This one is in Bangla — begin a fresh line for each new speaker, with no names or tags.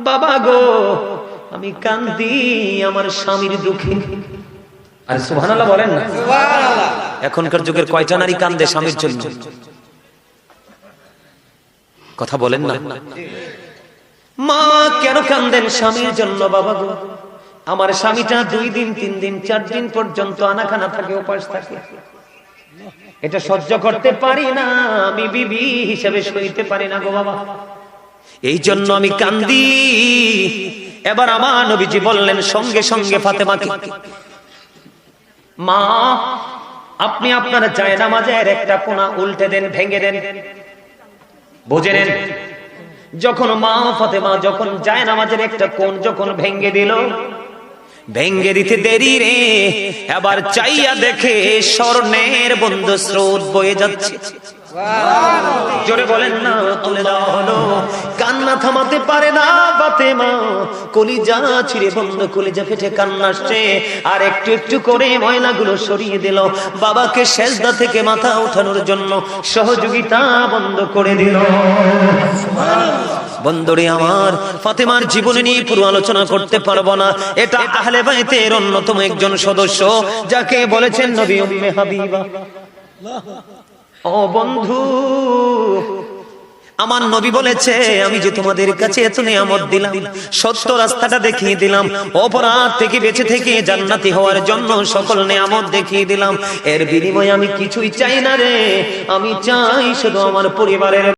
বাবা গো আমি কান্দি আমার স্বামীর দুঃখে। আরে সুবহানাল্লাহ বলেন না। সুবহানাল্লাহ। এখনকার যুগের কয়টা নারী কান্দে স্বামীর জন্য? কথা বলেন না। মা কেন কান্দেন স্বামীর জন্য? বাবা গো আমার স্বামীটা 2 দিন 3 দিন 4 দিন পর্যন্ত আনাখানা থাকে, উপাস থাকে, এটা সহ্য করতে পারি না, আমি বিবি হিসেবে সইতে পারি না গো বাবা, এই জন্য আমি কান্দি। এবার আমার নবীজি বললেন সঙ্গে সঙ্গে ফাতেমাকে, মা আপনি আপনার জায়নামাজের একটা কোনা উল্টে দেন, ভেঙে দেন। বুঝে নেন, যখন মা ফাতেমা যখন জায়নামাজের একটা কোণ যখন ভেঙে দিল, ভেঙে দিতে দেরি রে, এবার চাইয়া দেখে স্বর্ণের বন্ধ স্রোত বয়ে যাচ্ছে। জোরে বলেন না। তুলে দেওয়া হলো, কান্না থামাতে পারে না ফাতেমা, কলিজা ছিঁড়ে বন্ধ, কলিজা ফেটে কান্না আসছে, আর একটু একটু করে ময়লাগুলো সরিয়ে দিল, বাবাকে সেজদা থেকে মাথা ওঠানোর জন্য সহযোগিতা বন্ধ করে দিল। বন্ধুরে আমার, ফাতেমার জীবনী নিয়ে পুরো আলোচনা করতে পারবো না, এটা আহলে বাইতের অন্যতম একজন সদস্য, যাকে বলেছেন নবী উম্মে হাবিবা। ও বন্ধু, আমার নবী বলেছে আমি যে তোমাদের কাছে এত নিয়ামত দিলাম, সত্য রাস্তাটা দেখিয়ে দিলাম, অপরাধ থেকে বেঁচে থেকে জান্নাতি হওয়ার জন্য সকল নিয়ামত দেখিয়ে দিলাম, এর বিনিময়ে আমি কিছুই চাই না রে, আমি চাই শুধু আমার পরিবারের